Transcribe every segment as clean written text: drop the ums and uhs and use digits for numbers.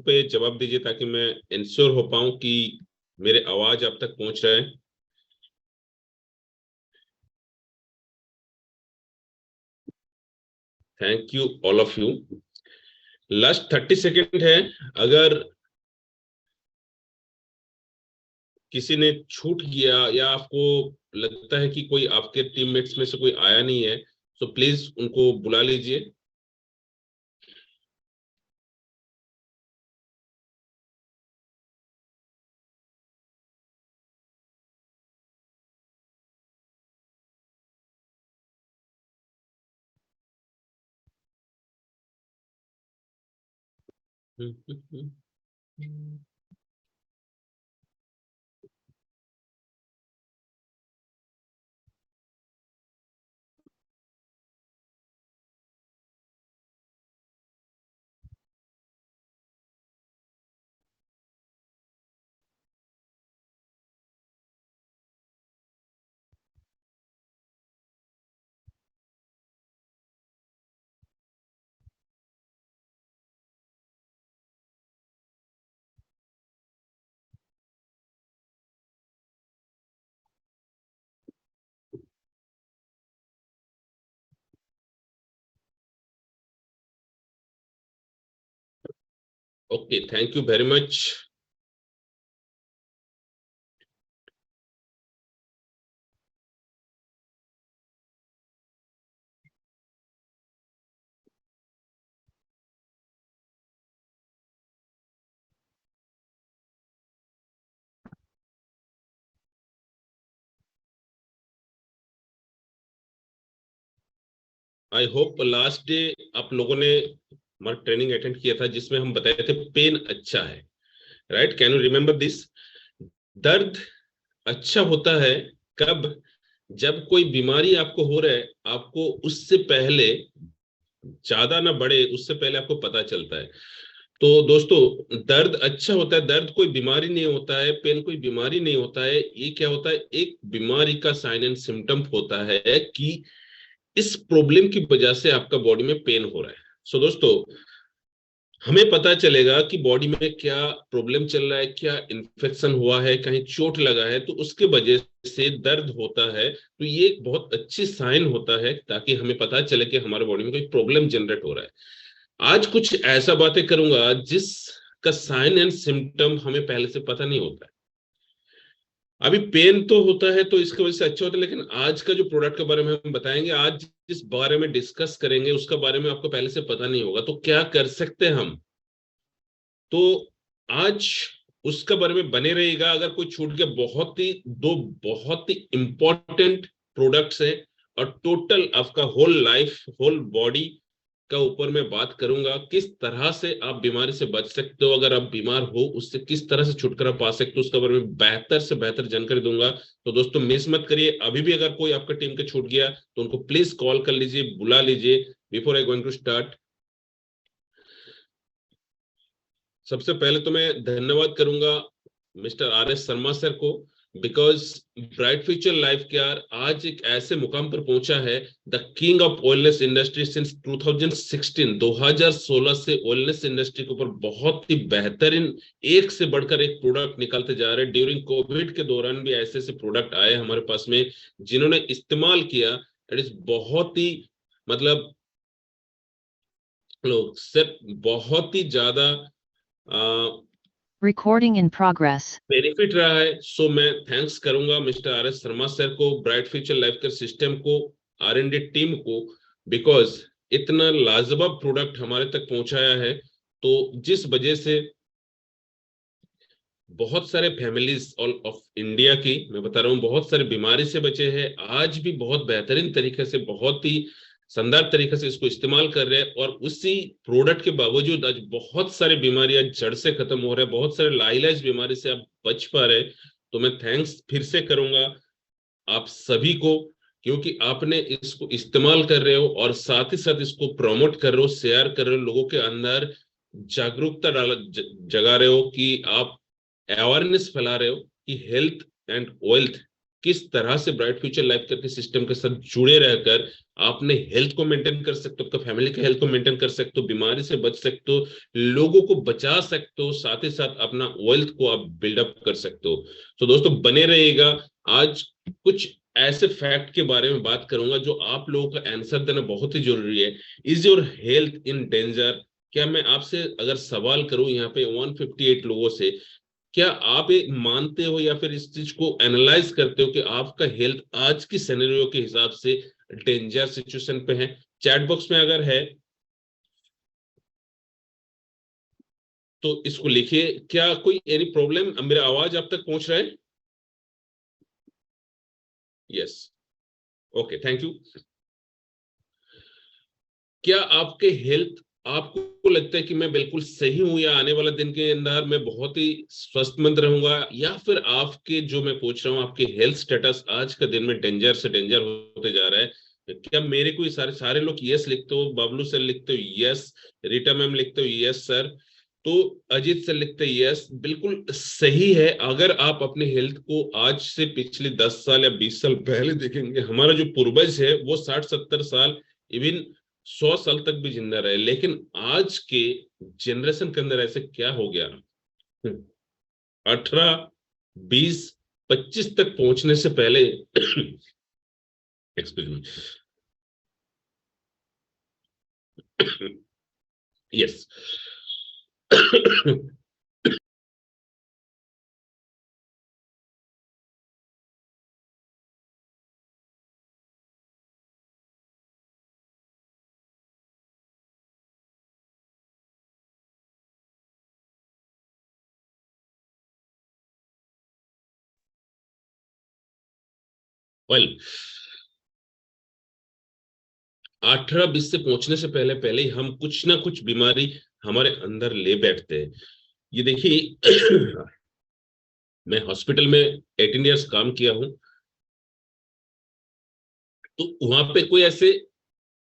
पे जवाब दीजिए ताकि मैं इंश्योर हो पाऊं कि मेरे आवाज आप तक पहुंच रहा है। Thank you all of you. Last 30 second है। अगर किसी ने छूट गया या आपको लगता है कि कोई आपके टीममेट्स में से कोई आया नहीं है तो प्लीज उनको बुला लीजिए। Okay, thank you very much. I hope last day आप लोगों ने हमारा ट्रेनिंग अटेंड किया था जिसमें हम बताए थे पेन अच्छा है। Right, can you remember this? दर्द अच्छा होता है कब? जब कोई बीमारी आपको हो रहा है, आपको उससे पहले ज्यादा ना बढ़े उससे पहले आपको पता चलता है। तो दोस्तों, दर्द अच्छा होता है। दर्द कोई बीमारी नहीं होता है, पेन कोई बीमारी नहीं होता है। ये क्या होता है? एक बीमारी का साइन एंड सिम्टम होता है कि इस प्रॉब्लम की वजह से आपका बॉडी में पेन हो रहा है। सो दोस्तों, हमें पता चलेगा कि बॉडी में क्या प्रॉब्लम चल रहा है, क्या इन्फेक्शन हुआ है, कहीं चोट लगा है, तो उसके वजह से दर्द होता है। तो ये एक बहुत अच्छी साइन होता है ताकि हमें पता चले कि हमारे बॉडी में कोई प्रॉब्लम जनरेट हो रहा है। आज कुछ ऐसा बातें करूंगा जिसका साइन एंड सिम्टम हमें पहले से पता नहीं होता है। अभी पेन तो होता है तो इसकी वजह से अच्छा होता है, लेकिन आज का जो प्रोडक्ट के बारे में हम बताएंगे, आज जिस बारे में डिस्कस करेंगे उसका बारे में आपको पहले से पता नहीं होगा, तो क्या कर सकते हैं हम? तो आज उसका बारे में बने रहेगा। अगर कोई छूट गया, दो बहुत ही इंपॉर्टेंट प्रोडक्ट्स है और टोटल आपका होल लाइफ, होल बॉडी का ऊपर मैं बात करूंगा। किस तरह से आप बीमारी से बच सकते हो, अगर आप बीमार हो उससे किस तरह से छुटकारा पा सकते हो, उसके बारे में बेहतर से बेहतर जानकारी दूंगा। तो दोस्तों मिस मत करिए। अभी भी अगर कोई आपका टीम के छूट गया तो उनको प्लीज कॉल कर लीजिए, बुला लीजिए। Before I going to start, सबसे पहले तो मैं धन्यवाद करूंगा mister R S Sharma sir को, because Bright future life Care आज एक ऐसे मुकाम पर पहुंचा है। The king of wellness industry since 2016, 2016 से ऑयलनेस इंडस्ट्री के ऊपर बहुत ही बेहतरीन एक से बढ़कर एक प्रोडक्ट निकालते जा रहे हैं। ड्यूरिंग कोविड के दौरान भी ऐसे ऐसे प्रोडक्ट आए हमारे पास में जिन्होंने इस्तेमाल किया। इट इज बहुत ही, मतलब लोग सर बहुत ही ज्यादा Recording in progress. बेनिफिट रहा है। सो मैं थैंक्स करूंगा mister R S Sharma sir को, Bright future life Care system को, R&D टीम को, बिकॉज इतना लाजवाब प्रोडक्ट हमारे तक पहुंचाया है। तो जिस वजह से बहुत सारे फैमिलीज ऑल ऑफ इंडिया की, मैं बता रहा हूँ, बहुत सारे बीमारी से बचे हैं। आज भी बहुत बेहतरीन तरीके से, बहुत ही शानदार तरीके से इसको इस्तेमाल कर रहे हैं, और उसी प्रोडक्ट के बावजूद आज बहुत सारी बीमारियां जड़ से खत्म हो रहे हैं, बहुत सारे लाइलाज बीमारी से आप बच पा रहे हैं। तो मैं थैंक्स फिर से करूंगा आप सभी को, क्योंकि आपने इसको इस्तेमाल कर रहे हो और साथ ही साथ इसको प्रमोट कर रहे हो, शेयर कर रहे हो, लोगों के अंदर जागरूकता जगा रहे हो कि आप अवेयरनेस फैला रहे हो कि हेल्थ एंड वेल्थ किस तरह से ब्राइट फ्यूचर लाइफ करके सिस्टम के साथ जुड़े रहकर आपने हेल्थ को मेंटेन कर सकते हो, आपका फैमिली के हेल्थ को मेंटेन कर सकते हो, बीमारी से बच सकते हो, लोगों को बचा सकते हो, साथ ही साथ अपना वेल्थ को आप बिल्डअप कर सकते हो। तो दोस्तों बने रहिएगा। आज कुछ ऐसे फैक्ट के बारे में बात करूंगा जो आप लोगों का आंसर देना बहुत ही जरूरी है। Is your health in danger? क्या मैं आपसे अगर सवाल करूं यहाँ पे 158 लोगों से, क्या आप ये मानते हो या फिर इस चीज को एनालाइज करते हो कि आपका हेल्थ आज की सिनेरियो के हिसाब से डेंजर सिचुएशन पे है? चैट बॉक्स में अगर है तो इसको लिखिए। क्या कोई एनी प्रॉब्लम? मेरा आवाज आप तक पहुंच रहा है? Yes, okay, thank you. क्या आपके हेल्थ, आपको लगता है कि मैं बिल्कुल सही हूं या आने वाला दिन के अंदर मैं बहुत ही स्वस्थमंद रहूंगा, या फिर आपके जो मैं पूछ रहा हूँ आपके हेल्थ स्टेटस आज का दिन में डेंजर से डेंजर होते जा रहा है? क्या मेरे कोई सारे सारे लोग यस लिखते हो? बबलू सर लिखते हो यस, रीटा मैम लिखते हो यस सर, तो अजीत सर लिखते हैं यस, बिल्कुल सही है। अगर आप अपने हेल्थ को आज से पिछले 10 साल या 20 साल पहले देखेंगे, हमारा जो पूर्वज है वो 60-70 साल, इवन 100 साल तक भी जिंदा रहे, लेकिन आज के जनरेशन के अंदर ऐसे क्या हो गया? 18, 20, 25 तक पहुंचने से पहले एक्सक्यूज मी, यस वेल, 18-20 से पहुंचने से पहले पहले ही हम कुछ ना कुछ बीमारी हमारे अंदर ले बैठते हैं। ये देखिए, मैं हॉस्पिटल में 18 इयर्स काम किया हूं, तो वहां पे कोई ऐसे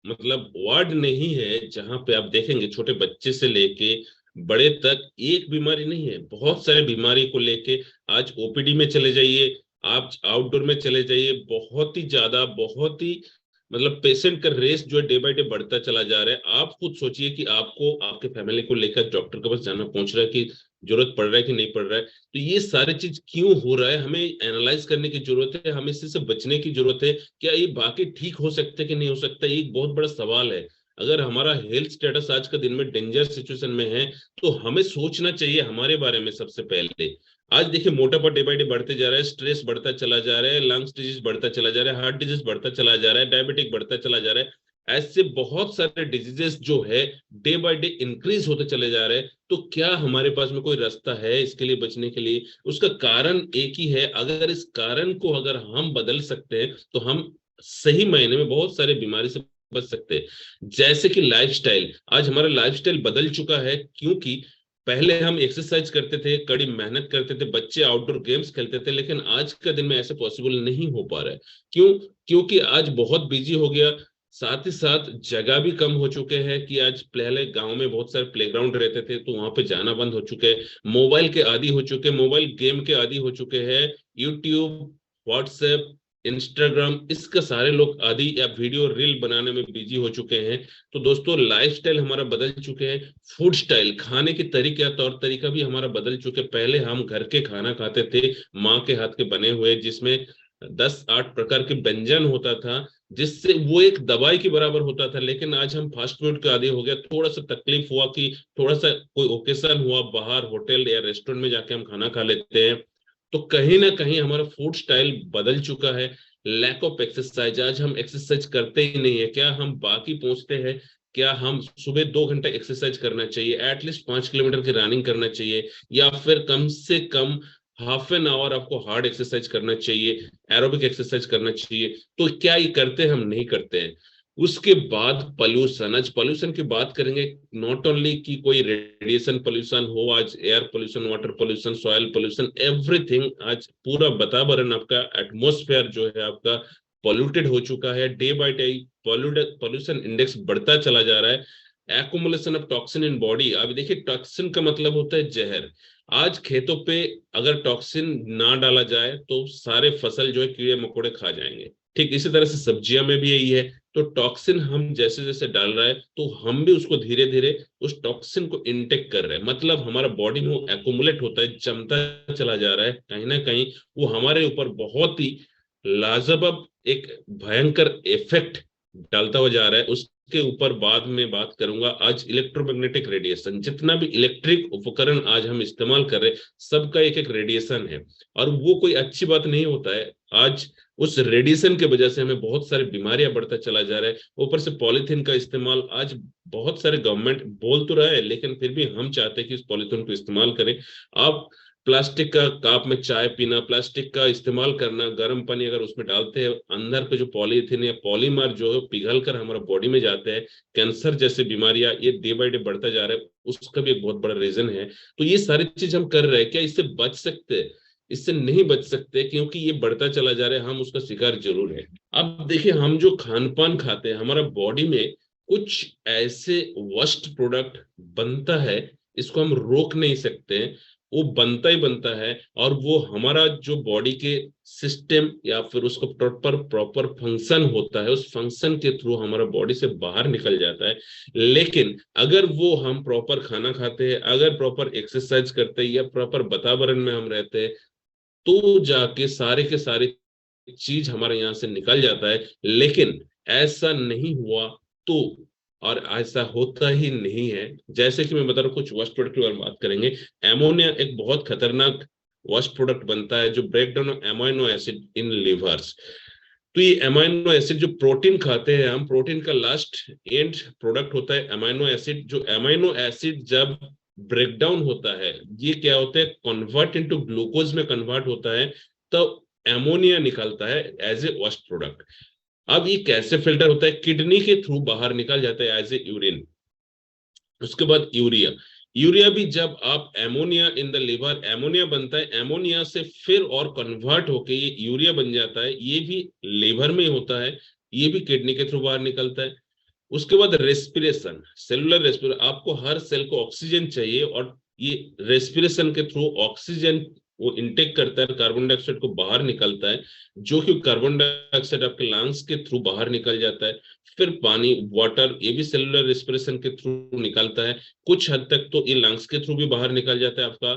मतलब वार्ड नहीं है जहां पे आप देखेंगे छोटे बच्चे से लेके बड़े तक एक बीमारी नहीं है। बहुत सारे बीमारी को लेके आज ओपीडी में चले जाइए, आप आउटडोर में चले जाइए, बहुत ही ज्यादा, बहुत ही मतलब पेशेंट का रेस जो है डे बाय डे बढ़ता चला जा रहा है। आप खुद सोचिए कि आपको आपके फैमिली को लेकर डॉक्टर के पास जाना पहुंच रहा है कि जरूरत पड़ रहा है कि नहीं पड़ रहा है। तो ये सारी चीज क्यों हो रहा है, हमें एनालाइज करने की जरूरत है, हमें इससे से बचने की जरूरत है। क्या ये बाकी ठीक हो सकता है कि नहीं हो सकता, ये एक बहुत बड़ा सवाल है। अगर हमारा हेल्थ स्टेटस आज का दिन में डेंजर सिचुएशन में है, तो हमें सोचना चाहिए हमारे बारे में सबसे पहले। आज देखिए मोटापा डे बाय डे बढ़ते जा रहा है, स्ट्रेस बढ़ता चला जा रहा है, लंग्स डिजीज बढ़ता चला जा रहा है, हार्ट डिजीज बढ़ता चला जा रहा है, डायबिटिक बढ़ता चला जा रहा है, ऐसे बहुत सारे डिजीजेस जो है डे बाय डे इंक्रीज होते चले जा रहे हैं। तो क्या हमारे पास में कोई रास्ता है इसके लिए बचने के लिए? उसका कारण एक ही है। अगर इस कारण को अगर हम बदल सकते हैं तो हम सही मायने में बहुत सारे बीमारी से बच सकते हैं। जैसे कि लाइफस्टाइल, आज हमारा लाइफस्टाइल बदल चुका है, क्योंकि पहले हम एक्सरसाइज करते थे, कड़ी मेहनत करते थे, बच्चे आउटडोर गेम्स खेलते थे, लेकिन आज का दिन में ऐसे पॉसिबल नहीं हो पा रहा है। क्यों? क्योंकि आज बहुत बिजी हो गया, साथ ही साथ जगह भी कम हो चुके हैं। कि आज पहले गांव में बहुत सारे प्लेग्राउंड रहते थे, तो वहां पे जाना बंद हो चुके हैं, मोबाइल के आदी हो चुके, मोबाइल गेम के आदी हो चुके हैं, यूट्यूब, व्हाट्सएप, इंस्टाग्राम, इसका सारे लोग आदि या वीडियो रील बनाने में बिजी हो चुके हैं। तो दोस्तों लाइफस्टाइल हमारा बदल चुके हैं, फूड स्टाइल, खाने के तरीके तौर तरीका भी हमारा बदल चुके। पहले हम घर के खाना खाते थे, माँ के हाथ के बने हुए, जिसमें 10-8 प्रकार के व्यंजन होता था, जिससे वो एक दवाई के बराबर होता था। लेकिन आज हम फास्ट फूड के आदी हो गया। थोड़ा सा तकलीफ हुआ कि थोड़ा सा कोई ओकेशन हुआ, बाहर होटल या रेस्टोरेंट में जाके हम खाना खा लेते हैं, तो कहीं ना कहीं हमारा फूड स्टाइल बदल चुका है। लैक ऑफ एक्सरसाइज, आज हम एक्सरसाइज करते ही नहीं है। क्या हम बाकी पहुंचते हैं? क्या हम सुबह 2 घंटा एक्सरसाइज करना चाहिए, एटलीस्ट 5 किलोमीटर की रनिंग करना चाहिए, या फिर कम से कम हाफ एन आवर आपको हार्ड एक्सरसाइज करना चाहिए, एरोबिक एक्सरसाइज करना चाहिए। तो क्या ये करते हैं? हम नहीं करते हैं। उसके बाद पॉल्यूशन, आज पॉल्यूशन की बात करेंगे। नॉट ओनली कि कोई रेडिएशन पॉल्यूशन हो, आज air pollution, water pollution, soil pollution, everything, आज पूरा वातावरण आपका एटमोस्फेयर जो है आपका पॉल्यूटेड हो चुका है। Day by day pollution index बढ़ता चला जा रहा है। Accumulation of toxin in body. अब देखिए टॉक्सिन का मतलब होता है जहर। आज खेतों पे अगर टॉक्सिन ना डाला जाए तो सारे फसल जो है कीड़े मकोड़े खा जाएंगे। ठीक इसी तरह से सब्जियां में भी यही है। तो टॉक्सिन हम जैसे जैसे डाल रहा है तो हम भी उसको धीरे धीरे उस टॉक्सिन को इनटेक कर रहे हैं, मतलब हमारा बॉडी में वो एक्युमुलेट होता है, जमता चला जा रहा है। कहीं ना कहीं वो हमारे ऊपर बहुत ही लाजवाब एक भयंकर इफेक्ट डालता हुआ जा रहा है। उसके ऊपर बाद में बात करूंगा। आज इलेक्ट्रोमैग्नेटिक रेडिएशन, जितना भी इलेक्ट्रिक उपकरण आज हम इस्तेमाल कर रहे हैं सबका एक एक रेडिएशन है, और वो कोई अच्छी बात नहीं होता है। आज उस रेडिएशन के वजह से हमें बहुत सारी बीमारियां बढ़ता चला जा रहा है। ऊपर से पॉलीथीन का इस्तेमाल आज बहुत सारे गवर्नमेंट बोल तो रहा है, लेकिन फिर भी हम चाहते हैं कि इस पॉलीथीन को इस्तेमाल करें। आप प्लास्टिक का कप में चाय पीना, प्लास्टिक का इस्तेमाल करना, गर्म पानी अगर उसमें डालते हैं, अंदर के जो पॉलीथीन या पॉलीमर जो है पिघल कर हमारा बॉडी में जाते हैं, कैंसर जैसे बीमारियां ये डे बाय डे बढ़ता जा रहा है, उसका भी एक बहुत बड़ा रीजन है। तो ये सारी चीज हम कर रहे हैं, क्या इससे बच सकते हैं? इससे नहीं बच सकते, क्योंकि ये बढ़ता चला जा रहा है, हम उसका शिकार जरूर है। अब देखिए हम जो खान पान खाते हैं, हमारा बॉडी में कुछ ऐसे वर्स्ट प्रोडक्ट बनता है, इसको हम रोक नहीं सकते, वो बनता ही बनता है। और वो हमारा जो बॉडी के सिस्टम या फिर उसको प्रॉपर प्रॉपर फंक्शन होता है, उस फंक्शन के थ्रू हमारा बॉडी से बाहर निकल जाता है। लेकिन अगर वो हम प्रॉपर खाना खाते हैं, अगर प्रॉपर एक्सरसाइज करते हैं या प्रॉपर वातावरण में हम रहते हैं, तो जाके सारे के सारे चीज हमारे यहाँ से निकल जाता है। लेकिन ऐसा नहीं हुआ तो, और ऐसा होता ही नहीं है। जैसे कि मैं बता रहा हूँ, कुछ वर्स्ट प्रोडक्ट की बारे में बात करेंगे। एमोनिया एक बहुत खतरनाक वर्स्ट प्रोडक्ट बनता है, जो break down of amino acid in livers. तो ये एमाइनो एसिड जो प्रोटीन खाते हैं हम, प्रोटीन का लास्ट एंड प्रोडक्ट होता है एमाइनो एसिड। जो एमाइनो एसिड जब ब्रेक डाउन होता है, ये क्या होता है, कन्वर्ट इनटू ग्लूकोज में कन्वर्ट होता है, तो एमोनिया निकलता है एज ए वेस्ट प्रोडक्ट। अब ये कैसे फिल्टर होता है? किडनी के थ्रू बाहर निकल जाता है एज ए यूरिन। उसके बाद यूरिया। यूरिया भी जब आप ammonia in the liver, ammonia बनता है, एमोनिया से फिर और कन्वर्ट होके ये यूरिया बन जाता है, ये भी लिवर में होता है, ये भी किडनी के थ्रू बाहर निकलता है। उसके बाद रेस्पिरेशन, सेलुलर रेस्पिरेशन, आपको हर सेल को ऑक्सीजन चाहिए, और ये रेस्पिरेशन के थ्रू ऑक्सीजन वो इनटेक करता है, कार्बन डाइऑक्साइड को बाहर निकलता है, जो कि कार्बन डाइऑक्साइड आपके लंग्स के थ्रू बाहर निकल जाता है। फिर पानी, वाटर, ये भी सेलुलर रेस्पिरेशन के थ्रू निकलता है। कुछ हद तक तो ये लंग्स के थ्रू भी बाहर निकल जाता है आपका,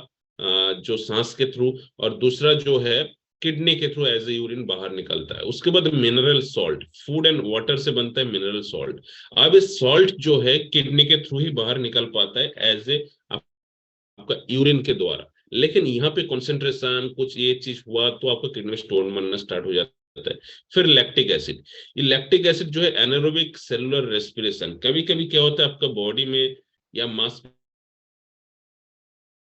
जो सांस के थ्रू। और दूसरा जो है किडनी के थ्रू एज ए यूरिन बाहर निकलता है। उसके बाद mineral salt, food and water से बनता है मिनरल सॉल्ट। अब इस सॉल्ट जो है किडनी के थ्रू ही बाहर निकल पाता है एज ए आपका यूरिन के द्वारा। लेकिन यहाँ पे कॉन्सेंट्रेशन कुछ ये चीज हुआ तो आपका किडनी में स्टोन बनना स्टार्ट हो जाता है। फिर लैक्टिक एसिड, ये लैक्टिक एसिड जो है एनारोबिक सेलुलर रेस्पिरेशन, कभी कभी क्या होता है आपका बॉडी में या मांस,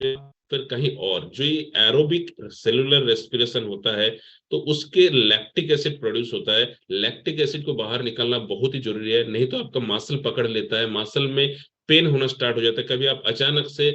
फिर कहीं और जो ये एरोबिक सेलुलर रेस्पिरेशन होता है, तो उसके लैक्टिक एसिड प्रोड्यूस होता है। लैक्टिक एसिड को बाहर निकालना बहुत ही जरूरी है, नहीं तो आपका मसल पकड़ लेता है, मसल में पेन होना स्टार्ट हो जाता है। कभी आप अचानक से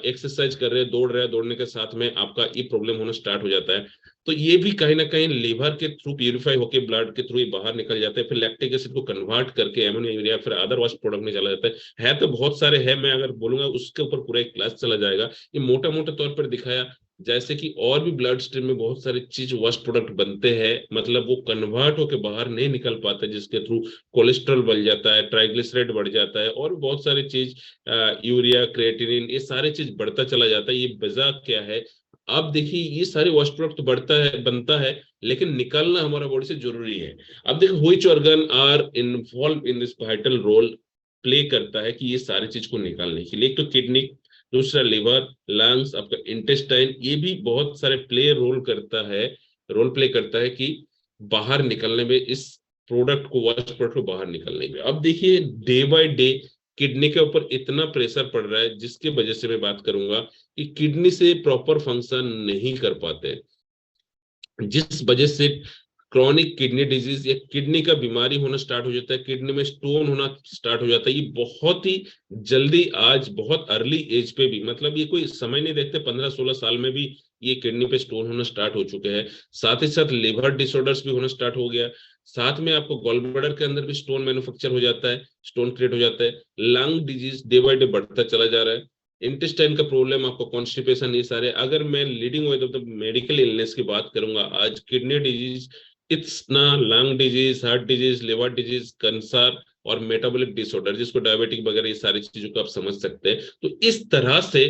एक्सरसाइज कर रहे हैं, दौड़ रहे हैं, दौड़ने के साथ में आपका ये प्रॉब्लम होना स्टार्ट हो जाता है। तो ये भी कहीं ना कहीं लीवर के थ्रू प्यूरिफाई होकर ब्लड के थ्रू ही बाहर निकल जाते हैं, फिर लैक्टिक एसिड को कन्वर्ट करके एमोनिया यूरिया फिर अदर वास्ट प्रोडक्ट में चला जाता है तो बहुत सारे है, मैं अगर बोलूंगा उसके ऊपर पूरा एक क्लास चला जाएगा। ये मोटा मोटा तौर पर दिखाया, जैसे कि और भी ब्लड स्ट्रीम में बहुत सारी चीज वर्स्ट प्रोडक्ट बनते हैं, मतलब वो कन्वर्ट होकर बाहर नहीं निकल पाते, जिसके थ्रू कोलेस्ट्रॉल बढ़ जाता है, ट्राइग्लिसराइड बढ़ जाता है, और बहुत सारी चीज, यूरिया, क्रिएटिनिन, ये सारे चीज बढ़ता चला जाता है। ये वजह क्या है? अब देखिए ये सारे वर्स्ट प्रोडक्ट तो बढ़ता है, बनता है, लेकिन निकालना हमारा बॉडी से जरूरी है। अब देखो which organ are involve in this vital role play करता है कि ये सारी चीज को निकालने के लिए। एक तो किडनी, दूसरा लिवर, लंग्स, आपका इंटेस्टाइन, ये भी बहुत सारे रोल प्ले करता है कि बाहर निकलने में, इस प्रोडक्ट को, वर्स्ट प्रोडक्ट को बाहर निकलने में। अब देखिए डे बाय डे किडनी के ऊपर इतना प्रेशर पड़ रहा है, जिसकी वजह से मैं बात करूंगा कि किडनी से प्रॉपर फंक्शन नहीं कर पाते, जिस वजह से क्रॉनिक किडनी डिजीज या किडनी का बीमारी होना स्टार्ट हो जाता है, किडनी में स्टोन होना स्टार्ट हो जाता है। ये बहुत ही जल्दी, आज बहुत अर्ली एज पे भी, मतलब ये कोई समय नहीं देखते, 15-16 साल में भी ये किडनी पे स्टोन होना स्टार्ट हो चुके हैं। साथ ही साथ लिवर डिसऑर्डर्स भी होना स्टार्ट हो गया। साथ में आपको गॉल ब्लैडर के अंदर भी स्टोन मैन्युफैक्चर हो जाता है, स्टोन क्रिएट हो जाता है, lung disease day by day बढ़ता चला जा रहा है, इंटेस्टाइन का प्रॉब्लम, आपको कॉन्स्टिपेशन, ये सारे। अगर मैं लीडिंग मेडिकल इलनेस की बात करूंगा आज, किडनी डिजीज, इतना lung disease, heart disease, liver disease, cancer और मेटाबॉलिक डिसऑर्डर जिसको डायबिटिक वगैरह, ये सारी चीजों को आप समझ सकते हैं। तो इस तरह से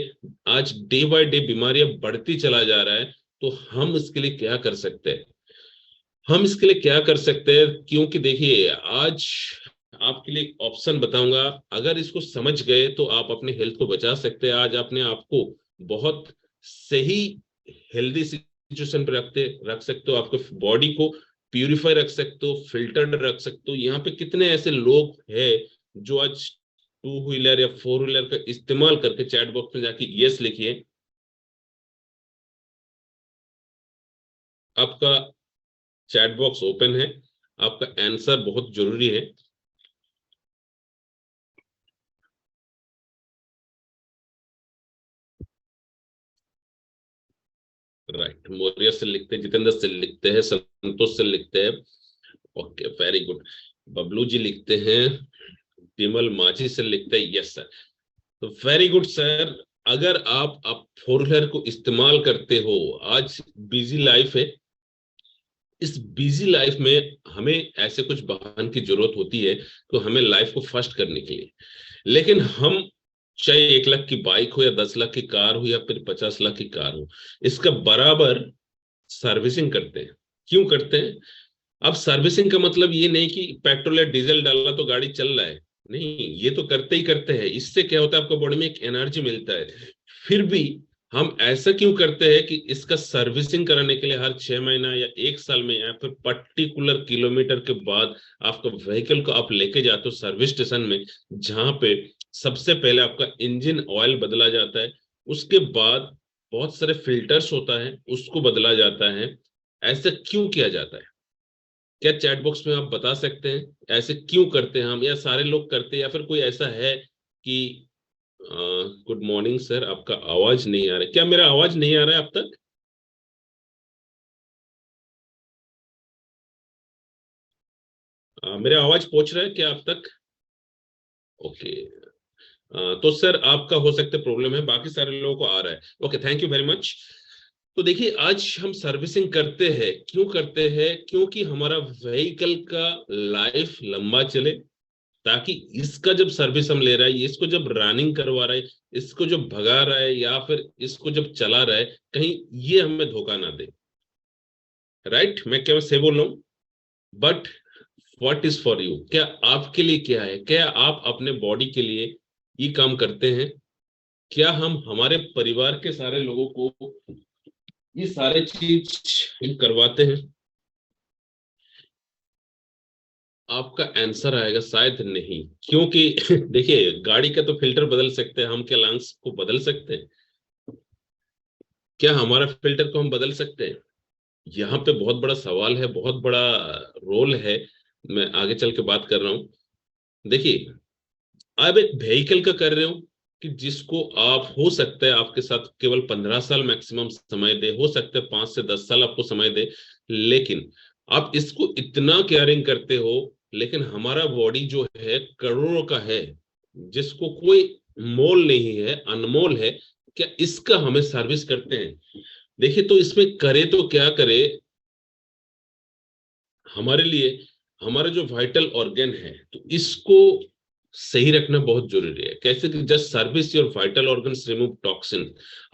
आज डे बाय डे बीमारियां बढ़ती चला जा रहा है। तो हम इसके लिए क्या कर सकते हैं? हम इसके लिए क्या कर सकते हैं, क्योंकि देखिए आज आपके लिए एक ऑप्शन बताऊंगा, अगर इसको समझ गए तो आप अपने हेल्थ को बचा सकते हैं। आज अपने आप को बहुत सही हेल्दी सिचुएशन पर रख सकते हो, आपको बॉडी को प्यूरिफाई रख सकते हो, फिल्टर्ड रख सकते हो। यहाँ पे कितने ऐसे लोग हैं जो आज टू व्हीलर या फोर व्हीलर का इस्तेमाल करके, चैट बॉक्स में जाके यस लिखिए, आपका चैट बॉक्स ओपन है, आपका आंसर बहुत जरूरी है। राइट, मौर्य से लिखते हैं, जितेंद्र से लिखते हैं, संतोष से लिखते हैं, okay very good. Bablu ji लिखते हैं, विमल माझी से लिखते हैं यस सर। तो वेरी गुड सर। अगर आप फोर व्हीलर को इस्तेमाल करते हो, आज बिजी लाइफ है, इस बिजी लाइफ में हमें ऐसे कुछ वाहन की जरूरत होती है तो हमें लाइफ को फास्ट करने के लिए, लेकिन हम चाहे 1 लाख की बाइक हो या 10 लाख की कार हो या फिर 50 लाख की कार हो, इसका बराबर सर्विसिंग करते हैं। क्यों करते हैं? अब सर्विसिंग का मतलब ये नहीं कि पेट्रोल या डीजल डालना तो गाड़ी चल रहा है, नहीं, ये तो करते ही करते हैं। इससे क्या होता है, आपको बॉडी में एक एनर्जी मिलता है। फिर भी हम ऐसा क्यों करते हैं कि इसका सर्विसिंग कराने के लिए हर 6 महीना या 1 साल में या फिर पर्टिकुलर किलोमीटर के बाद आपका व्हीकल को आप लेके जाते हो सर्विस स्टेशन में, जहां पे सबसे पहले आपका इंजन ऑयल बदला जाता है, उसके बाद बहुत सारे फिल्टर्स होता है उसको बदला जाता है। ऐसा क्यों किया जाता है? क्या चैट बॉक्स में आप बता सकते हैं ऐसे क्यों करते हैं हम, या सारे लोग करते हैं, या फिर कोई ऐसा है कि गुड मॉर्निंग सर, आपका आवाज नहीं आ रहा है, क्या मेरा आवाज नहीं आ रहा है आप तक? मेरा आवाज पहुंच रहा है क्या आप तक? ओके। तो सर आपका हो सकता है प्रॉब्लम है, बाकी सारे लोगों को आ रहा है। Okay, thank you very much. तो देखिए आज हम सर्विसिंग करते हैं, क्यों करते हैं? क्योंकि हमारा व्हीकल का लाइफ लंबा चले, ताकि इसका जब सर्विस हम ले रहा है, इसको जब रनिंग करवा रहा है, इसको जब भगा रहा है या फिर इसको जब चला रहा है, कहीं ये हमें धोखा ना दे। राइट, मैं क्या सही बोल रहा हूँ? But what is for you, क्या आपके लिए क्या है? क्या आप अपने बॉडी के लिए ये काम करते हैं? क्या हम हमारे परिवार के सारे लोगों को ये सारे चीज हम करवाते हैं? आपका आंसर आएगा शायद नहीं, क्योंकि देखिए गाड़ी का तो फिल्टर बदल सकते हैं हम, क्या लंग्स को बदल सकते हैं? क्या हमारा फिल्टर को हम बदल सकते हैं? यहाँ पे बहुत बड़ा सवाल है, बहुत बड़ा रोल है। मैं आगे चल के बात कर रहा हूँ। देखिए आप एक व्हीकल का कर रहे हो कि जिसको आप, हो सकता है आपके साथ केवल 15 साल मैक्सिमम समय दे, हो सकता है 5 से 10 साल आपको समय दे, लेकिन आप इसको इतना केयरिंग करते हो। लेकिन हमारा बॉडी जो है करोड़ों का है, जिसको कोई मोल नहीं है, अनमोल है। क्या इसका हमें सर्विस करते हैं? देखिए तो इसमें करे तो क्या करे, हमारे लिए हमारा जो वाइटल ऑर्गन है तो इसको सही रखना बहुत जरूरी है। कैसे? कि just service your vital organs, remove toxin.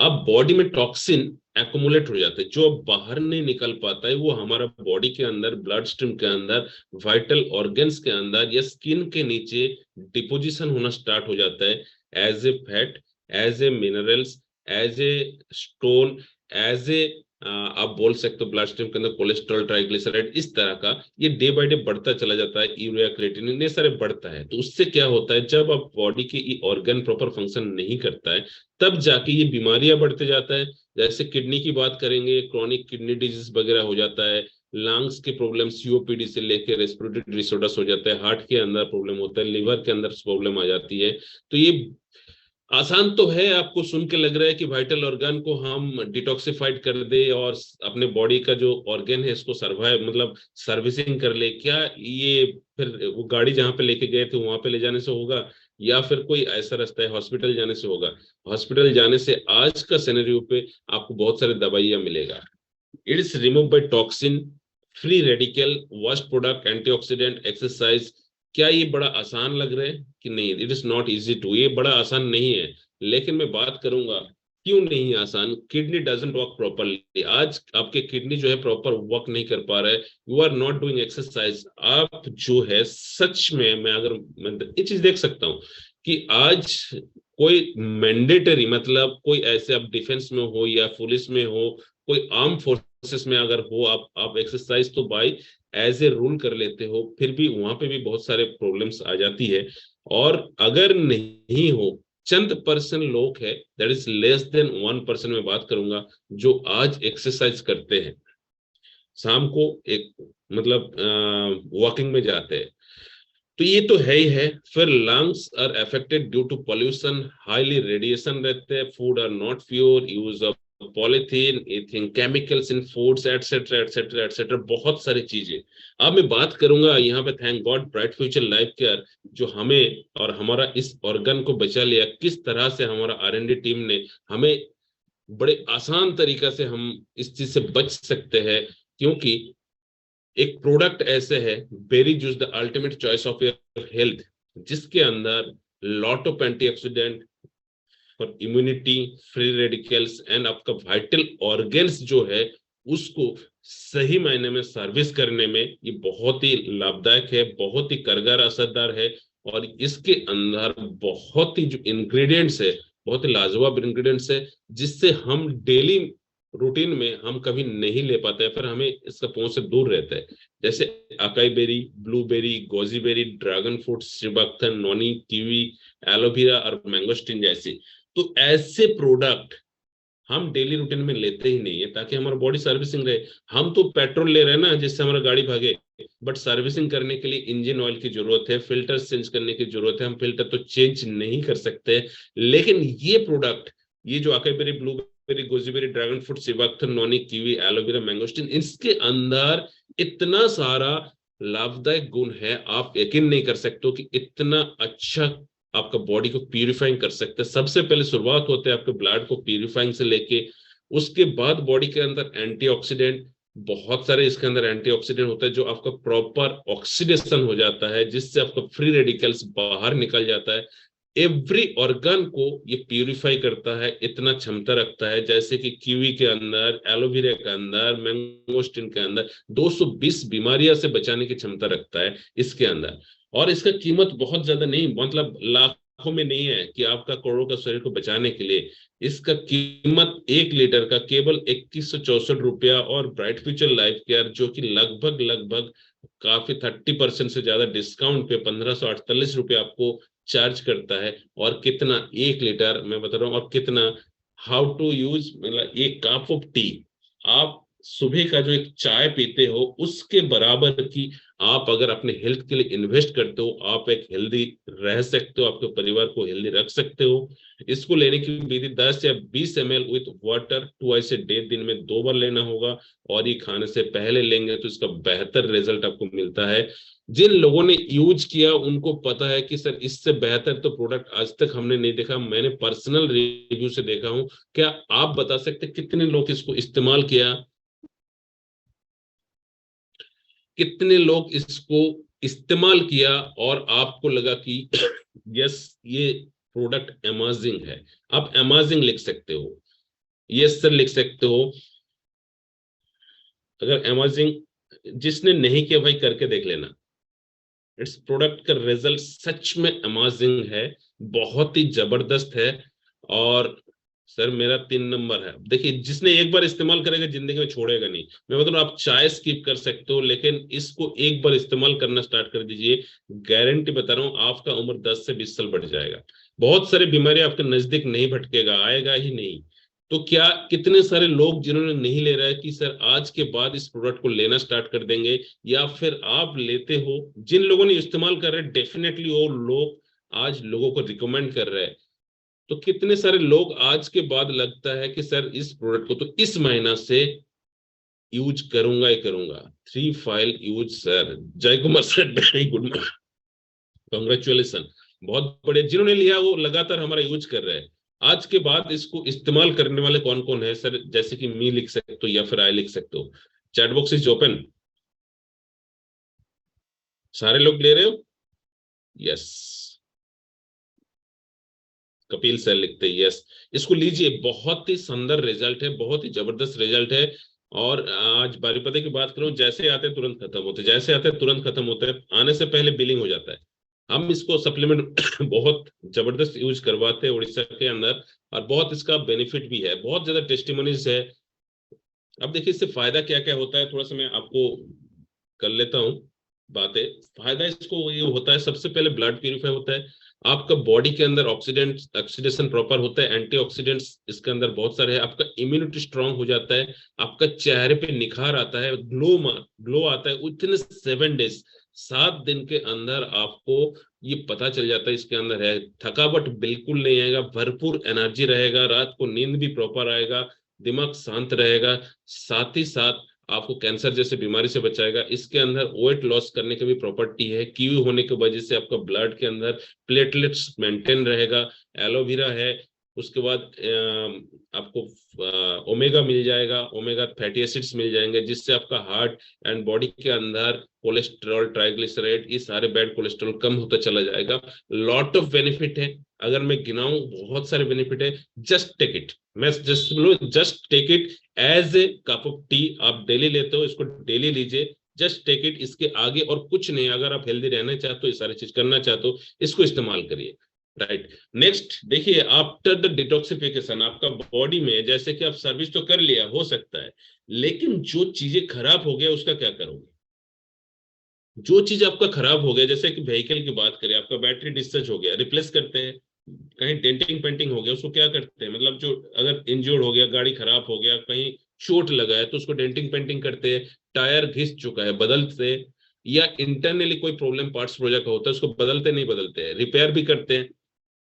अब बॉडी में टॉक्सिन एक्युमुलेट हो जाते हैं, जो अब बाहर नहीं निकल पाता है, वो हमारा बॉडी के अंदर, ब्लड स्ट्रीम के अंदर, वाइटल ऑर्गन्स के अंदर या स्किन के नीचे डिपोजिशन होना स्टार्ट हो जाता है, as a fat, as a minerals, as a stone, as a आप बोल सकते हो ब्लड स्ट्रीम के अंदर कोलेस्ट्रॉल, ट्राइग्लिसराइड, इस तरह का ये डे बाय डे बढ़ता चला जाता है। यूरिया, क्रिएटिनिन, ये सारे बढ़ता है। तो उससे क्या होता है, जब आप बॉडी की ये ऑर्गन प्रॉपर फंक्शन नहीं करता है, तब जाके ये बीमारियां बढ़ते जाता है। जैसे किडनी की बात करेंगे, क्रॉनिक किडनी डिजीज वगैरह हो जाता है, लंग्स के प्रॉब्लम सीओपीडी से लेके रेस्पिरेटरी डिसऑर्डर्स हो जाता है, हार्ट के अंदर प्रॉब्लम होता है, लिवर के अंदर प्रॉब्लम आ जाती है। तो ये आसान तो है, आपको सुन के लग रहा है कि वाइटल ऑर्गन को हम डिटॉक्सिफाइड कर दे और अपने बॉडी का जो ऑर्गन है इसको सर्वाइव मतलब सर्विसिंग कर ले, क्या ये फिर वो गाड़ी जहां पे लेके गए थे वहां पे ले जाने से होगा, या फिर कोई ऐसा रास्ता है हॉस्पिटल जाने से होगा? हॉस्पिटल जाने से आज का सिनेरियो पे आपको बहुत सारे दवाइयां मिलेगा। It is remove by toxin, free radical, waste product, antioxidant, exercise. क्या ये बड़ा आसान लग रहा है कि नहीं? It is not easy to, ये बड़ा आसान नहीं है। लेकिन मैं बात करूंगा क्यों नहीं आसान। Kidney doesn't work properly. आज आपके किडनी जो है प्रॉपर वर्क नहीं कर पा रहा है। You are not doing exercise. आप जो है सच में, मैं ये चीज देख सकता हूँ कि आज कोई मैंडेटरी मतलब कोई ऐसे आप डिफेंस में हो या पुलिस में हो, कोई आर्म फोर्सेस में अगर हो, आप एक्सरसाइज तो बाई एज ए रूल कर लेते हो, फिर भी वहां पे भी बहुत सारे प्रॉब्लम्स आ जाती है। और अगर नहीं हो, चंद परसेंट लोग है, दैट इज लेस देन 1% में बात करूंगा, जो आज एक्सरसाइज करते हैं, शाम को एक मतलब वॉकिंग में जाते हैं। तो ये तो है ही है। फिर lungs are affected due to pollution, highly radiation रहते हैं, food are not pure, use of polythene, ethene chemicals in foods, etcetera etcetera etcetera, बहुत सारी चीजें। अब मैं बात करूंगा यहाँ पे, thank God bright future life care जो हमें और हमारा इस ऑर्गन को बचा लिया, किस तरह से हमारा R&D टीम ने हमें बड़े आसान तरीका से हम इस चीज से बच सकते हैं। क्योंकि एक प्रोडक्ट ऐसे है, berry juice the ultimate choice of your health, जिसके अंदर lot of antioxidant for immunity, free radicals and आपका वाइटल ऑर्गन्स जो है उसको सही मायने में सर्विस करने में ये बहुत ही लाभदायक है, बहुत ही कारगर असरदार है। और इसके अंदर बहुत ही जो इंग्रेडिएंट्स है, बहुत ही लाजवाब इंग्रेडिएंट्स है, जिससे हम डेली रूटीन में हम कभी नहीं ले पाते हैं, फिर हमें इसका पहुंच से दूर रहता है। जैसे acai berry, blueberry, goji berry, dragon fruit, sea buckthorn, noni, kiwi, aloe vera और मैंगोस्टीन जैसे। तो ऐसे प्रोडक्ट हम डेली रूटीन में लेते ही नहीं है, ताकि हमारा बॉडी सर्विसिंग रहे। हम तो पेट्रोल ले रहे हैं ना जिससे हमारा गाड़ी भागे, बट सर्विसिंग करने के लिए इंजन ऑयल की जरूरत है, फिल्टर चेंज करने की जरूरत है। हम फिल्टर तो चेंज नहीं कर सकते, लेकिन ये प्रोडक्ट, ये जो अकाईबेरी, ब्लूबेरी, गोजीबेरी, ड्रैगन फ्रूट, सिवाक्थन, नोनी, कीवी, एलोवेरा, मैंगोस्टीन, इसके अंदर इतना सारा लाभदायक गुण है, आप यकीन नहीं कर सकते हो कि इतना अच्छा आपका बॉडी को प्यूरिफाइंग कर सकते हैं। सबसे पहले शुरुआत होते हैं आपके ब्लड को प्यूरिफाइंग से लेके, उसके बाद बॉडी के अंदर एंटीऑक्सीडेंट, बहुत सारे इसके अंदर एंटीऑक्सीडेंट होता है जो आपका प्रॉपर ऑक्सीडेशन हो जाता है, जिससे आपका फ्री रेडिकल्स बाहर निकल जाता है। एवरी ऑर्गन को ये प्यूरिफाई करता है, इतना क्षमता रखता है। जैसे कि कीवी के अंदर, एलोवेरा के अंदर, मैंगोस्टीन के अंदर 220 बीमारियां से बचाने की क्षमता रखता है इसके अंदर। और इसका कीमत बहुत ज्यादा नहीं, मतलब लाखों में नहीं है कि आपका करोड़ों का शरीर को बचाने के लिए। इसका कीमत 1 लीटर का केवल 2164 रुपया, और ब्राइट फ्यूचर लाइफ केयर जो कि लगभग लगभग काफी 30% से ज्यादा डिस्काउंट पे 1548 रुपया आपको चार्ज करता है। और कितना 1 लीटर मैं बता रहा हूँ, और कितना हाउ टू यूज, मतलब एक कप ऑफ टी, आप सुबह का जो एक चाय पीते हो उसके बराबर की आप अगर अपने हेल्थ के लिए इन्वेस्ट करते हो, आप एक हेल्दी रह सकते हो, आपके परिवार को हेल्दी रख सकते हो। इसको लेने की विधि 10 या 20 ml with water twice a day, दिन में 2 बार लेना होगा। और ये खाने से पहले लेंगे तो इसका बेहतर रिजल्ट आपको मिलता है। जिन लोगों ने यूज किया उनको पता है कि सर इससे बेहतर तो प्रोडक्ट आज तक हमने नहीं देखा, मैंने पर्सनल रिव्यू से देखा हूं। क्या आप बता सकते कितने लोग इसको इस्तेमाल किया, कितने लोग इसको इस्तेमाल किया और आपको लगा कि यस ये प्रोडक्ट अमेजिंग है? आप अमेजिंग लिख सकते हो, यस सर लिख सकते हो। अगर अमेजिंग जिसने नहीं किया भाई करके देख लेना। इस प्रोडक्ट का रिजल्ट सच में अमेजिंग है, बहुत ही जबरदस्त है। और सर मेरा 3 नंबर है। देखिए जिसने एक बार इस्तेमाल करेगा जिंदगी में छोड़ेगा नहीं। मैं मतलब आप चाय स्किप कर सकते हो, लेकिन इसको एक बार इस्तेमाल करना स्टार्ट कर दीजिए, गारंटी बता रहा हूँ आपका उम्र 10 से 20 साल बढ़ जाएगा। बहुत सारी बीमारी आपके नजदीक नहीं भटकेगा, आएगा ही नहीं। तो क्या कितने सारे लोग जिन्होंने नहीं ले रहा है कि सर आज के बाद इस प्रोडक्ट को लेना स्टार्ट कर देंगे, या फिर आप लेते हो? जिन लोगों ने इस्तेमाल कर रहे हैं डेफिनेटली वो लोग आज लोगों को रिकमेंड कर रहे हैं। तो कितने सारे लोग आज के बाद लगता है कि सर इस प्रोडक्ट को तो इस महीना से यूज करूंगा ही करूंगा। 3 file use sir. Jay Kumar sir, very good, congratulations, बहुत बढ़िया। जिन्होंने लिया वो लगातार हमारा यूज कर रहे हैं। आज के बाद इसको इस्तेमाल करने वाले कौन कौन है सर? जैसे कि मी लिख सकते हो या फिर आई लिख सकते हो। Chat box is open. सारे लोग ले रहे हो? यस। कपिल सर लिखते हैं यस। इसको लीजिए, बहुत ही सुंदर रिजल्ट है, बहुत ही जबरदस्त रिजल्ट है। और आज बारीपदे की बात करूं, जैसे आते हैं तुरंत खत्म होते हैं, जैसे आते हैं तुरंत खत्म होते हैं, आने से पहले बिलिंग हो जाता है। हम इसको सप्लीमेंट बहुत जबरदस्त यूज करवाते हैं उड़ीसा के अंदर, और बहुत इसका बेनिफिट भी है, बहुत ज्यादा टेस्टिमोनीज है। अब देखिए इससे फायदा क्या क्या होता है, थोड़ा सा मैं आपको कर लेता हूँ बातें। फायदा इसको ये होता है, सबसे पहले ब्लड प्यूरिफाई होता है, आपका बॉडी के अंदर ऑक्सीडेंट ऑक्सीडेशन प्रॉपर होता है, एंटीऑक्सीडेंट्स इसके अंदर बहुत सारे हैं, आपका इम्यूनिटी स्ट्रांग हो जाता है, आपका चेहरे पे निखार आता है, ग्लो आता है विथिन 7 डेज। 7 दिन के अंदर आपको ये पता चल जाता है इसके अंदर है। थकावट बिल्कुल नहीं आएगा, भरपूर एनर्जी रहेगा, रात को नींद भी प्रॉपर आएगा, दिमाग शांत रहेगा, साथ ही साथ आपको कैंसर जैसे बीमारी से बचाएगा। इसके अंदर वेट लॉस करने की भी प्रॉपर्टी है, कीवी होने की वजह से आपका ब्लड के अंदर प्लेटलेट्स मेंटेन रहेगा। एलोवेरा है, उसके बाद आपको ओमेगा मिल जाएगा, ओमेगा फैटी एसिड्स मिल जाएंगे, जिससे आपका हार्ट एंड बॉडी के अंदर कोलेस्ट्रॉल, ट्राइग्लिसराइड, ये सारे बैड कोलेस्ट्रॉल कम होता चला जाएगा। लॉट ऑफ बेनिफिट है, अगर मैं गिनाऊं बहुत सारे बेनिफिट है। जस्ट टेक इट, मैं just take it as a cup of tea. आप डेली लेते हो, इसको डेली लीजिए, जस्ट टेक इट, इसके आगे और कुछ नहीं। अगर आप हेल्दी रहना चाहते हो, ये सारी चीज करना चाहते हो, इसको इस्तेमाल करिए। राइट, नेक्स्ट देखिए, आफ्टर द डिटॉक्सिफिकेशन आपका बॉडी में, जैसे कि आप सर्विस तो कर लिया हो सकता है, लेकिन जो चीजें खराब हो गया उसका क्या करोगे? जो चीज आपका खराब हो गया, जैसे कि व्हीकल की बात करें, आपका बैटरी डिस्चार्ज हो गया, रिप्लेस करते हैं। कहीं डेंटिंग पेंटिंग हो गया, उसको क्या करते हैं? मतलब जो अगर इंजर्ड हो गया, गाड़ी खराब हो गया, कहीं चोट लगा है, तो उसको डेंटिंग पेंटिंग करते हैं। टायर घिस चुका है, बदलते। या इंटरनली कोई प्रॉब्लम पार्ट्स प्रोजेक्ट होता है, उसको बदलते नहीं बदलते हैं, रिपेयर भी करते हैं।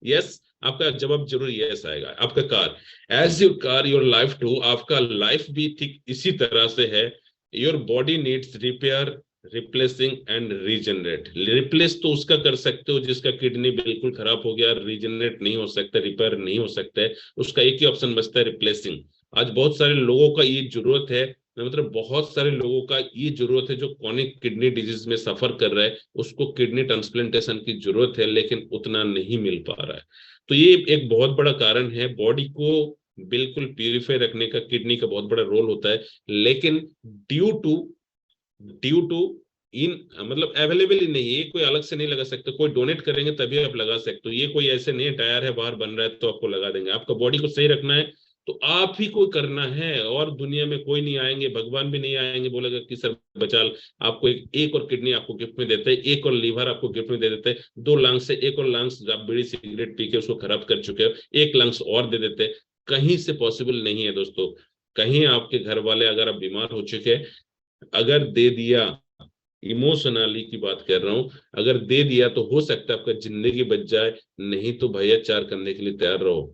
यस, आपका जवाब जरूर यस आएगा। आपका car, as your car your life too, आपका लाइफ भी ठीक इसी तरह से है। Your body needs repair, replacing and regenerate. Replace तो उसका कर सकते हो जिसका किडनी बिल्कुल खराब हो गया, रीजनरेट नहीं हो सकता, रिपेयर नहीं हो सकता है, उसका एक ही ऑप्शन बचता है, रिप्लेसिंग। आज बहुत सारे लोगों का ये जरूरत है, मतलब बहुत सारे लोगों का ये जरूरत है जो कॉनिक किडनी डिजीज में सफर कर रहा है, उसको किडनी ट्रांसप्लांटेशन की जरूरत है, लेकिन उतना नहीं मिल पा रहा है। तो ये एक बहुत बड़ा कारण है, बॉडी को बिल्कुल प्यूरिफाई रखने का किडनी का बहुत बड़ा रोल होता है। लेकिन ड्यू टू इन मतलब अवेलेबल ही नहीं है, कोई अलग से नहीं लगा सकते, कोई डोनेट करेंगे तभी आप लगा सकते हो। ये कोई ऐसे नहीं है टायर है बाहर बन रहा है तो आपको लगा देंगे। आपका बॉडी को सही रखना है तो आप ही को करना है, और दुनिया में कोई नहीं आएंगे, भगवान भी नहीं आएंगे बोलेगा कि सर बचाल आपको एक और किडनी आपको गिफ्ट में देते हैं, एक और लीवर आपको गिफ्ट में दे देते हैं, 2 लंग्स से एक और लंग्स आप बीड़ी सिगरेट पी के उसको खराब कर चुके हो, एक लंग्स और दे देते हैं। कहीं से पॉसिबल नहीं है दोस्तों। कहीं आपके घर वाले अगर आप बीमार हो चुके हैं, अगर दे दिया, इमोशनली की बात कर रहा हूं, अगर दे दिया तो हो सकता है आपका जिंदगी बच जाए, नहीं तो भैया 4 करने के लिए तैयार रहो।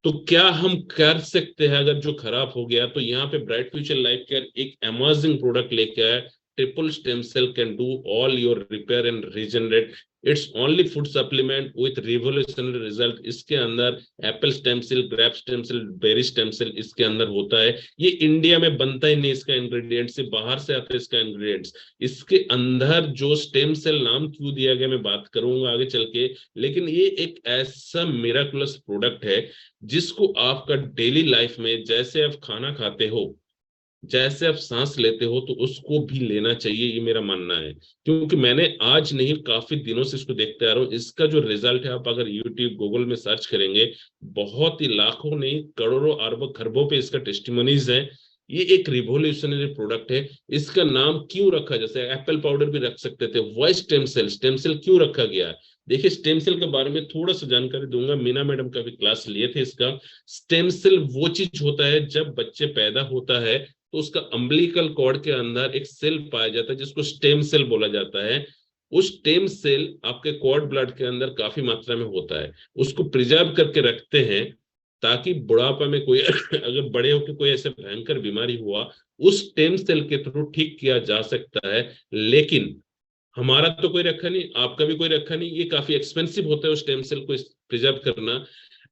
तो क्या हम कर सकते हैं अगर जो खराब हो गया? तो यहाँ पे ब्राइट फ्यूचर लाइफ केयर एक अमेजिंग प्रोडक्ट लेके आया। Triple stem cell can do all your repair and regenerate. It's only food supplement with revolutionary result. इसके अंदर apple stem cell, grape stem cell, berry stem cell इसके अंदर होता है। ये इंडिया में बनता ही नहीं, इसका इंग्रेडिएंट से बाहर से आता है इसका इंग्रेडिएंट्स। इसके अंदर जो स्टेम सेल नाम क्यों दिया गया मैं बात करूंगा आगे चल के, लेकिन ये एक ऐसा मिराकुलस प्रोडक्ट है जिसको आपका डेली लाइफ में, जैसे आप खाना खाते हो, जैसे आप सांस लेते हो, तो उसको भी लेना चाहिए, ये मेरा मानना है। क्योंकि मैंने आज नहीं काफी दिनों से इसको देखते आ रहा हूँ। इसका जो रिजल्ट है, आप अगर यूट्यूब गूगल में सर्च करेंगे, बहुत ही लाखों नहीं करोड़ों अरबों खरबों पे इसका टेस्टिमोनीज है। ये एक रिवोल्यूशनरी प्रोडक्ट है। इसका नाम क्यों रखा, जैसे एप्पल पाउडर भी रख सकते थे, why stem cell, stem cell क्यों रखा गया है? देखिए स्टेम सेल के बारे में थोड़ा सा जानकारी दूंगा, मीना मैडम का भी क्लास लिए थे इसका। स्टेम सेल वो चीज होता है, जब बच्चे पैदा होता है तो उसका अम्बिलिकल कॉर्ड के अंदर एक सेल पाया जाता है जिसको स्टेम सेल बोला जाता है। उस स्टेम सेल आपके कॉर्ड ब्लड के अंदर काफी मात्रा में होता है, उसको प्रिजर्व करके रखते हैं ताकि बुढ़ापा में कोई अगर बड़े होकर कोई ऐसे भयंकर बीमारी हुआ उस स्टेम सेल के थ्रू ठीक किया जा सकता है। लेकिन हमारा तो कोई रखा नहीं, आपका भी कोई रखा नहीं, ये काफी एक्सपेंसिव होता है उस स्टेम सेल को प्रिजर्व करना।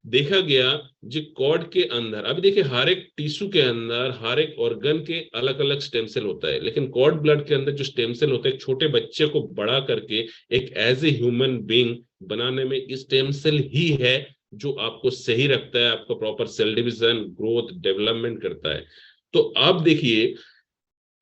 देखा गया जो कॉर्ड के अंदर, अभी देखिए हर एक टिश्यू के अंदर हर एक ऑर्गन के अलग अलग स्टेम सेल होता है, लेकिन कॉर्ड ब्लड के अंदर जो स्टेम सेल होता है एक छोटे बच्चे को बड़ा करके एक एज ए ह्यूमन बीइंग बनाने में इस स्टेम सेल ही है जो आपको सही रखता है, आपका proper cell division growth development करता है। तो आप देखिए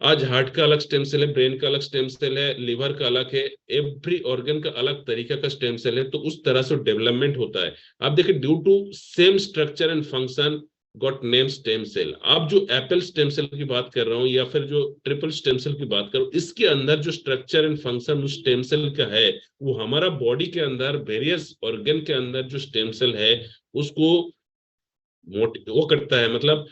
आज हार्ट का अलग स्टेम सेल है, ब्रेन का अलग स्टेम सेल है, लिवर का अलग है, एवरी ऑर्गन का अलग तरीका का स्टेम सेल है, तो उस तरह से डेवलपमेंट होता है। आप देखिए due to same structure and function got name stem cell. आप जो एप्पल स्टेम सेल की बात कर रहा हूँ या फिर जो ट्रिपल स्टेम सेल की बात कर रहा हूँ, इसके अंदर जो स्ट्रक्चर एंड फंक्शन उस स्टेम सेल का है वो हमारा बॉडी के अंदर वेरियस ऑर्गन के अंदर जो स्टेम सेल है उसको वो करता है, मतलब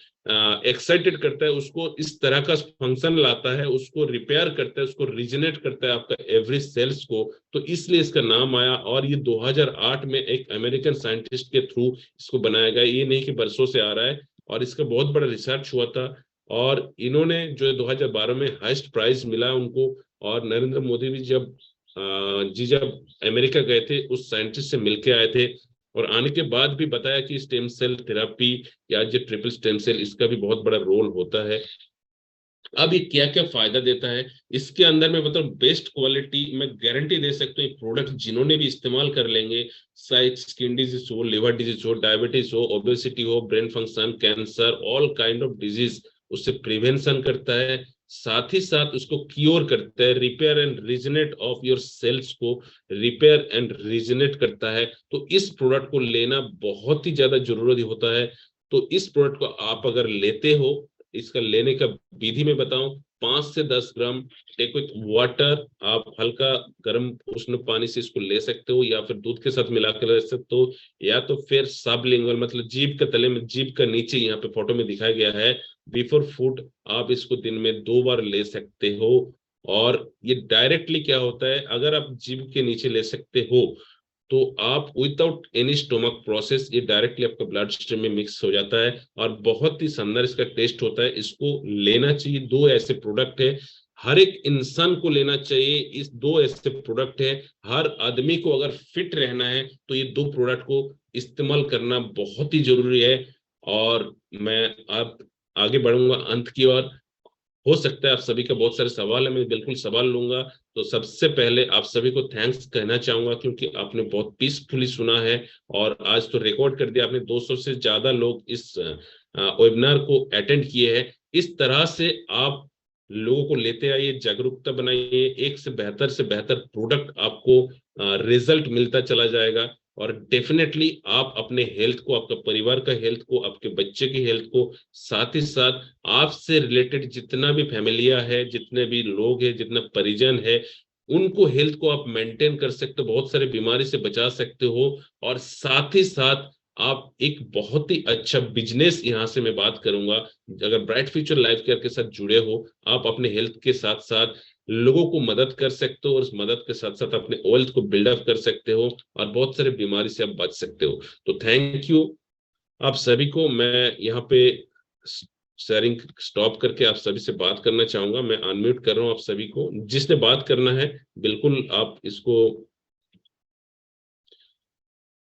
एक्साइटेड करता है, उसको इस तरह का फंक्शन लाता है, उसको रिपेयर करता है, उसको रिजनेट करता है आपका एवरी सेल्स को। तो इसलिए इसका नाम आया और ये 2008 में एक अमेरिकन साइंटिस्ट के थ्रू इसको बनाया गया, ये नहीं कि बरसों से आ रहा है। और इसका बहुत बड़ा रिसर्च हुआ था और इन्होंने जो 2012 में हाईएस्ट प्राइज मिला उनको। और नरेंद्र मोदी भी जब अमेरिका गए थे उस साइंटिस्ट से मिलके आए थे और आने के बाद भी बताया कि स्टेम सेल थेरेपी या जो ट्रिपल स्टेम सेल इसका भी बहुत बड़ा रोल होता है। अब ये क्या क्या फायदा देता है इसके अंदर में, मतलब बेस्ट क्वालिटी मैं गारंटी दे सकता हूँ। प्रोडक्ट जिन्होंने भी इस्तेमाल कर लेंगे, चाहे स्किन डिजीज हो, लिवर डिजीज हो, डायबिटीज हो, ओबेसिटी हो, brain function, cancer, all kind of disease उससे प्रिवेंशन करता है, साथ ही साथ उसको क्योर करता है, repair and regenerate of your cells को रिपेयर एंड रीजनेट करता है। तो इस प्रोडक्ट को लेना बहुत ही ज्यादा जरूरी होता है। तो इस प्रोडक्ट को आप अगर लेते हो, इसका लेने का विधि में बताऊं, 5 से 10 ग्राम टेक विथ वाटर, आप हल्का गर्म उष्ण पानी से इसको ले सकते हो या फिर दूध के साथ मिलाकर ले सकते हो, या तो फिर सबलिंगुअल मतलब जीभ के तले में, जीभ का नीचे यहाँ पे फोटो में दिखाया गया है, बिफोर फूड आप इसको दिन में 2 बार ले सकते हो। और ये डायरेक्टली क्या होता है, अगर आप जीभ के नीचे ले सकते हो तो आप विदाउट एनी स्टोमक प्रोसेस ये डायरेक्टली आपका ब्लड स्ट्रीम में मिक्स हो जाता है और बहुत ही शानदार इसका टेस्ट होता है। इसको लेना चाहिए। 2 ऐसे प्रोडक्ट है, हर एक इंसान को लेना चाहिए। इस 2 ऐसे प्रोडक्ट है, हर आदमी को अगर फिट रहना है तो ये 2 प्रोडक्ट को इस्तेमाल करना बहुत ही जरूरी है। और मैं अब आगे बढ़ूंगा अंत की ओर। हो सकता है आप सभी का बहुत सारे सवाल है, मैं बिल्कुल सवाल लूंगा। तो सबसे पहले आप सभी को थैंक्स कहना चाहूंगा क्योंकि आपने बहुत पीसफुली सुना है और आज तो रिकॉर्ड कर दिया आपने। 200 से ज्यादा लोग इस वेबिनार को अटेंड किए हैं। इस तरह से आप लोगों को लेते आइए, जागरूकता बनाइए, एक से बेहतर प्रोडक्ट आपको रिजल्ट मिलता चला जाएगा। और डेफिनेटली आप अपने हेल्थ को, आपका परिवार का हेल्थ को, आपके बच्चे की हेल्थ को, साथ ही साथ आपसे रिलेटेड जितना भी फैमिलिया है, जितने भी लोग हैं, जितना परिजन है, उनको हेल्थ को आप मेंटेन कर सकते हो, बहुत सारे बीमारी से बचा सकते हो। और साथ ही साथ आप एक बहुत ही अच्छा बिजनेस, यहाँ से मैं बात करूंगा, अगर ब्राइट फ्यूचर लाइफ केयर के साथ जुड़े हो, आप अपने हेल्थ के साथ साथ लोगों को मदद कर सकते हो और उस मदद के साथ साथ अपने वेल्थ को बिल्डअप कर सकते हो और बहुत सारे बीमारी से आप बच सकते हो। तो थैंक यू आप सभी को। मैं यहाँ पे शेयरिंग स्टॉप करके आप सभी से बात करना चाहूंगा। मैं अनम्यूट कर रहा हूँ आप सभी को, जिसने बात करना है बिल्कुल आप इसको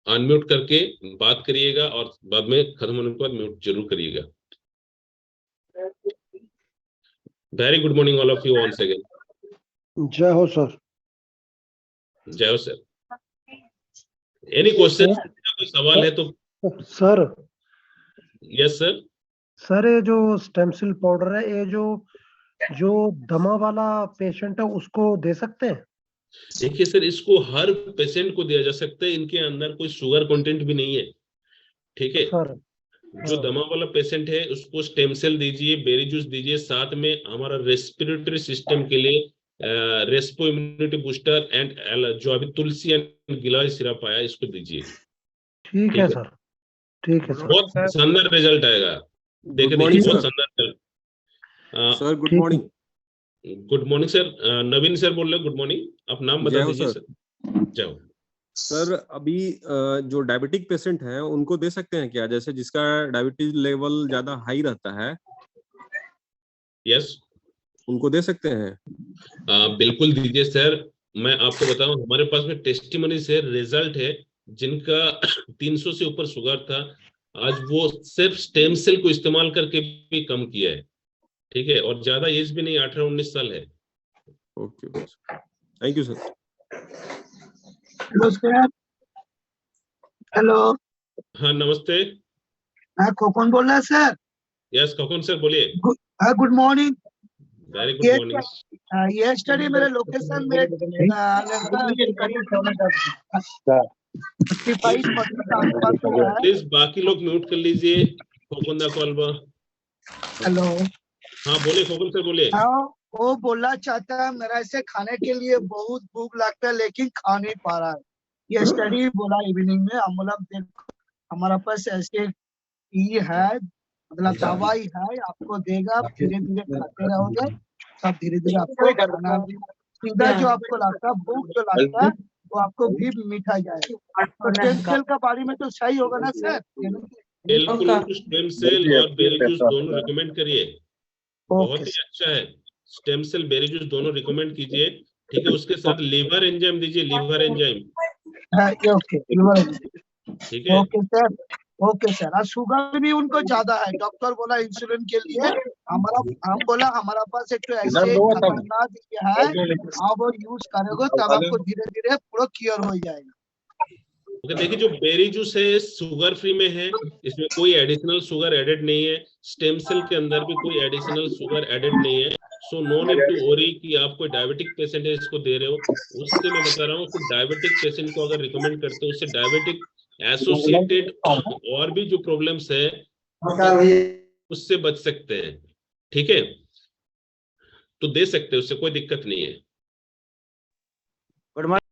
अनम्यूट करके बात करिएगा और बाद में खत्म होने के बाद म्यूट जरूर करिएगा। Very good morning all of you once again. जय हो सर। जय हो सर। एनी क्वेश्चन, कोई सवाल है तो सर। Yes sir. सर ये जो स्टेम सेल पाउडर है, ये जो दमा वाला पेशेंट है उसको दे सकते हैं? देखिए सर, इसको हर पेशेंट को दिया जा सकता है, इनके अंदर कोई शुगर कंटेंट भी नहीं है, ठीक है सर। जो दमा वाला पेशेंट है उसको स्टेम सेल दीजिए, बेरी जूस दीजिए, साथ में हमारा रेस्पिरेटरी सिस्टम के लिए रेस्पो इम्यूनिटी बूस्टर एंड जो अभी तुलसी एंड गिलोय सिरप आया इसको दीजिए। ठीक है सर, ठीक है सर। बहुत शानदार रिजल्ट आएगा। देखिए बहुत शानदार sir good morning. Good morning sir, Naveen sir बोल रहे गुड मॉर्निंग, आप नाम बता दीजिए सर। जाओ सर। अभी जो डायबिटिक पेशेंट हैं उनको दे सकते हैं क्या, जैसे जिसका डायबिटीज लेवल ज्यादा हाई रहता है? यस, उनको दे सकते हैं? बिल्कुल दीजिए सर। मैं आपको बताऊं, हमारे पास में टेस्टिमनी से रिजल्ट है जिनका 300 से ऊपर शुगर था, आज वो सिर्फ स्टेम सेल को इस्तेमाल करके भी कम किया है। ठीक है, और ज्यादा एज भी नहीं, 18-19 साल है। Okay, thank you sir. Hello sir. Hello. हाँ नमस्ते। हाँ, कौन बोल रहा है सर? यस कौन सर, बोलिए। Good morning. Very good morning. ये स्टडी मेरे लोकेशन में प्लीज बाकी लोग म्यूट कर लीजिए। खोकुंदा कॉलबा। हेलो। हाँ बोलिए खोकुन सर, बोलिए। हाँ, वो बोलना चाहता है मेरा ऐसे खाने के लिए बहुत भूख लगता है लेकिन खा नहीं पा रहा है। ये स्टडी बोला इवनिंग में, हम बोला देखो हमारा पास ऐसे ये है, मतलब दवाई है, आपको देगा, धीरे धीरे खाते रहोगे, सब धीरे धीरे आपको खाना सीधा जो आपको लगता है, भूख जो लगता है वो आपको भी मीठा जाएगा। तो स्टेम सेल का बारे में तो सही होगा ना सर? बिल्कुल, स्टेम सेल और बेरी जूस दोनों रिकमेंड करिए, बहुत ही अच्छा है। स्टेम सेल बेरी जूस दोनों रिकमेंड कीजिए। ठीक है, उसके साथ लीवर एंजाइम दीजिए, लीवर एंजाइम। ओके, ठीक है, ओके सर, ओके सर। और शुगर भी उनको ज्यादा है, डॉक्टर बोला इंसुलिन के लिए। हम बोला हमारा पास एक ऐसे खतरनाक ये है, आप वो यूज करोगे तब आपको धीरे धीरे पूरा क्योर हो जाएगा। ओके, देखिए जो बेरी जूस है शुगर फ्री में है, इसमें कोई एडिशनल शुगर एडेड नहीं है। स्टेम सेल के अंदर भी कोई एडिशनल शुगर एडेड नहीं है। So no need to worry कि आप कोई डायबिटिक पेशेंट है इसको दे रहे हो। उससे मैं बता रहा हूँ कि डायबिटिक पेशेंट को अगर रिकमेंड करते हो, उससे डायबिटिक एसोसिएटेड और भी जो प्रॉब्लम्स है उससे बच सकते हैं। ठीक है, तो दे सकते हैं, उससे कोई दिक्कत नहीं है।